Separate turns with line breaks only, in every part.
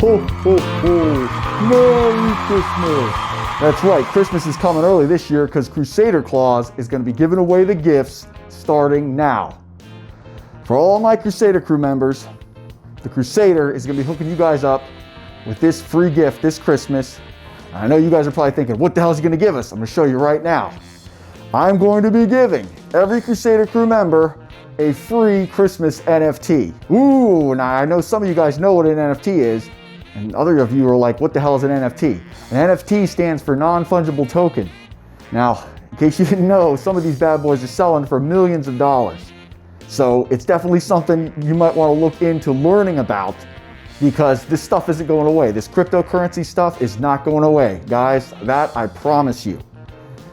Ho, ho, ho. Merry Christmas. That's right, Christmas is coming early this year because Crusader Claus is going to be giving away the gifts starting now. For all my Crusader crew members, the Crusader is going to be hooking you guys up with this free gift this Christmas. I know you guys are probably thinking, what the hell is he going to give us? I'm going to show you right now. I'm going to be giving every Crusader crew member a free Christmas NFT. Ooh, now I know some of you guys know what an NFT is, and other of you are like, what the hell is an NFT? An NFT stands for non-fungible token. Now, in case you didn't know, some of these bad boys are selling for millions of dollars. So it's definitely something you might want to look into learning about, because this stuff isn't going away. This cryptocurrency stuff is not going away, guys. That I promise you.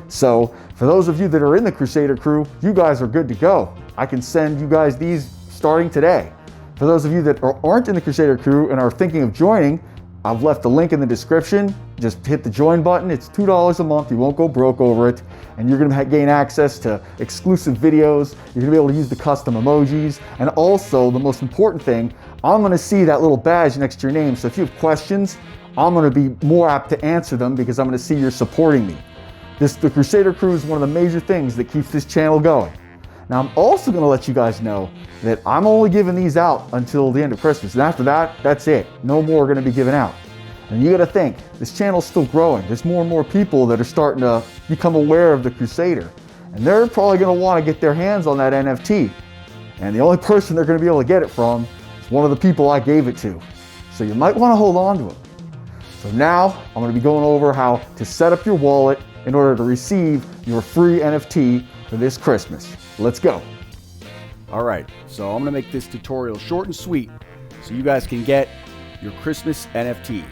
So for those of you that are in the Crusader crew, you guys are good to go. I can send you guys these starting today. For those of you that aren't in the Crusader crew and are thinking of joining, I've left a link in the description. Just hit the join button. It's $2 a month. You won't go broke over it. And you're gonna gain access to exclusive videos. You're gonna be able to use the custom emojis. And also, the most important thing, I'm gonna see that little badge next to your name. So if you have questions, I'm gonna be more apt to answer them because I'm gonna see you're supporting me. The Crusader crew is one of the major things that keeps this channel going. Now, I'm also going to let you guys know that I'm only giving these out until the end of Christmas. And after that, that's it. No more are going to be given out. And you got to think, this channel's still growing. There's more and more people that are starting to become aware of the Crusader. And they're probably going to want to get their hands on that NFT. And the only person they're going to be able to get it from is one of the people I gave it to. So you might want to hold on to it. So now, I'm going to be going over how to set up your wallet in order to receive your free NFT for this Christmas. Let's go.
All right, so I'm gonna make this tutorial short and sweet so you guys can get your Christmas NFTs.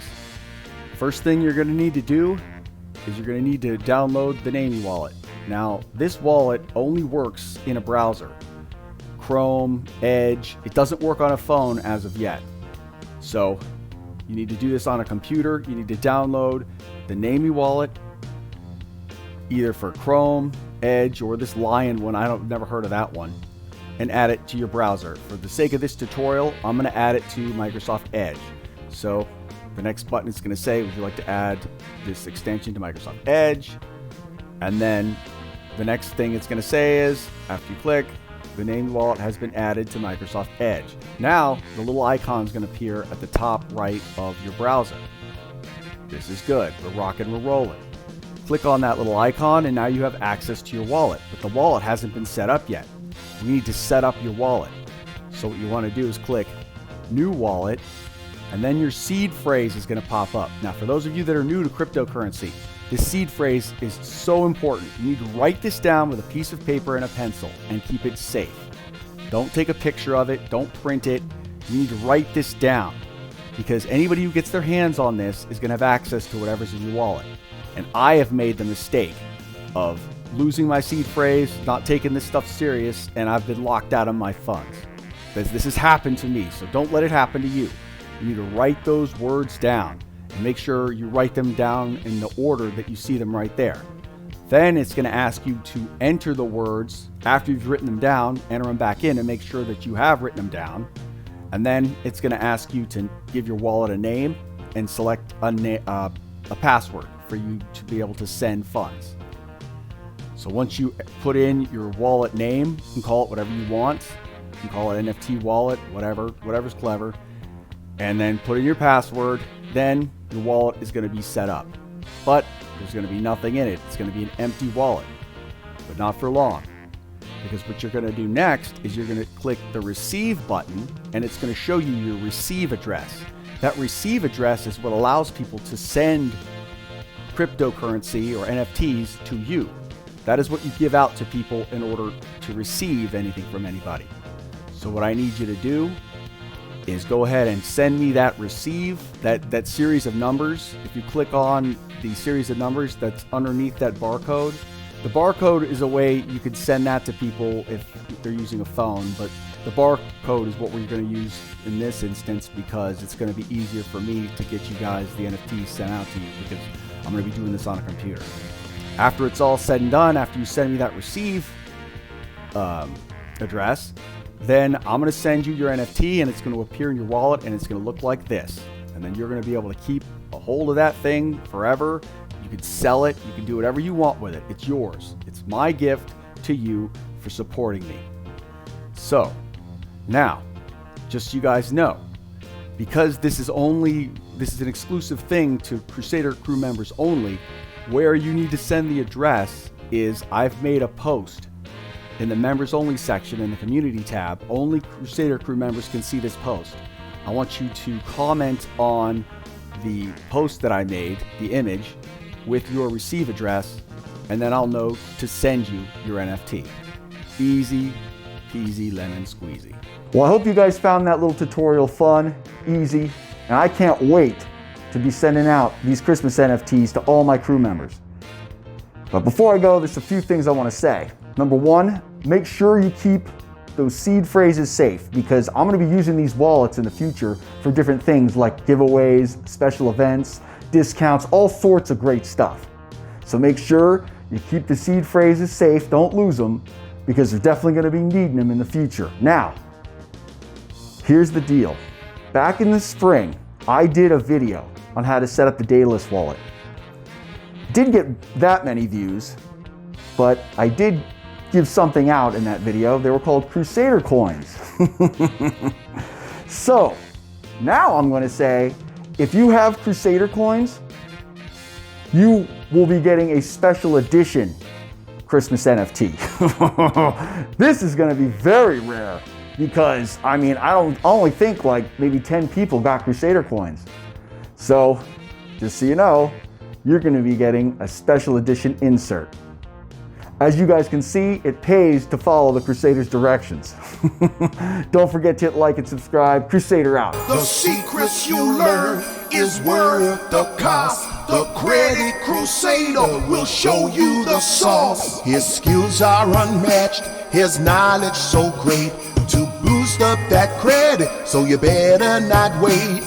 First thing you're gonna need to do is you're gonna need to download the Nami wallet. Now, this wallet only works in a browser. Chrome, Edge, it doesn't work on a phone as of yet. So you need to do this on a computer. You need to download the Nami wallet, either for Chrome, Edge, or this Lion one. Never heard of that one, and add it to your browser. For the sake of this tutorial, I'm going to add it to Microsoft Edge. So the next button is going to say, would you like to add this extension to Microsoft Edge? And then the next thing it's going to say is, after you click, the Nami wallet has been added to Microsoft Edge. Now the little icon is going to appear at the top right of your browser. This is good. We're rocking, we're rolling. Click on that little icon and now you have access to your wallet, but the wallet hasn't been set up yet. We need to set up your wallet. So what you want to do is click New Wallet, and then your seed phrase is going to pop up. Now, for those of you that are new to cryptocurrency, this seed phrase is so important. You need to write this down with a piece of paper and a pencil and keep it safe. Don't take a picture of it. Don't print it. You need to write this down, because anybody who gets their hands on this is going to have access to whatever's in your wallet. And I have made the mistake of losing my seed phrase, not taking this stuff serious, and I've been locked out of my funds. This has happened to me, so don't let it happen to you. You need to write those words down and make sure you write them down in the order that you see them right there. Then it's going to ask you to enter the words after you've written them down, enter them back in and make sure that you have written them down. And then it's going to ask you to give your wallet a name and select a password for you to be able to send funds. So once you put in your wallet name, you can call it whatever you want. You can call it NFT wallet, whatever's clever. And then put in your password, then your wallet is going to be set up. But there's going to be nothing in it. It's going to be an empty wallet, but not for long. Because what you're going to do next is you're going to click the receive button, and it's going to show you your receive address. That receive address is what allows people to send cryptocurrency or NFTs to you. That is what you give out to people in order to receive anything from anybody. So what I need you to do is go ahead and send me that receive, that series of numbers. If you click on the series of numbers that's underneath that barcode, the barcode is a way you could send that to people if they're using a phone, but the barcode is what we're going to use in this instance because it's going to be easier for me to get you guys the NFTs sent out to you, because I'm going to be doing this on a computer. After it's all said and done, after you send me that receive address, then I'm going to send you your NFT and it's going to appear in your wallet and it's going to look like this. and then you're going to be able to keep a hold of that thing forever. You can sell it. You can do whatever you want with it. It's yours. It's my gift to you for supporting me. So now, just so you guys know, because this is an exclusive thing to Crusader crew members only, where you need to send the address is I've made a post in the members only section in the community tab. Only Crusader crew members can see this post. I want you to comment on the post that I made, the image, with your receive address, and then I'll know to send you your NFT. Easy peasy lemon squeezy.
Well, I hope you guys found that little tutorial fun, easy, and I can't wait to be sending out these Christmas NFTs to all my crew members. But before I go, there's a few things I want to say. Number one, make sure you keep those seed phrases safe, because I'm going to be using these wallets in the future for different things like giveaways, special events, discounts, all sorts of great stuff. So make sure you keep the seed phrases safe, don't lose them, because they're definitely going to be needing them in the future. Now, here's the deal. Back in the spring, I did a video on how to set up the Daedalus wallet. Didn't get that many views, but I did give something out in that video. They were called Crusader coins. So now I'm going to say, if you have Crusader coins, you will be getting a special edition Christmas NFT. This is going to be very rare because, I mean, I only think like maybe 10 people got Crusader coins. So just so you know, you're going to be getting a special edition insert. As you guys can see, it pays to follow the Crusader's directions. Don't forget to hit like and subscribe. Crusader out.
The secrets you learn is worth the cost. The Credit Crusader will show you the sauce. His skills are unmatched, his knowledge so great to boost up that credit, so you better not wait.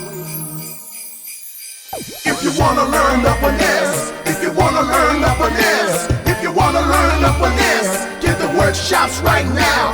If you wanna learn the finesse, if you wanna learn the finesse, if you wanna learn the finesse, get the workshops right now.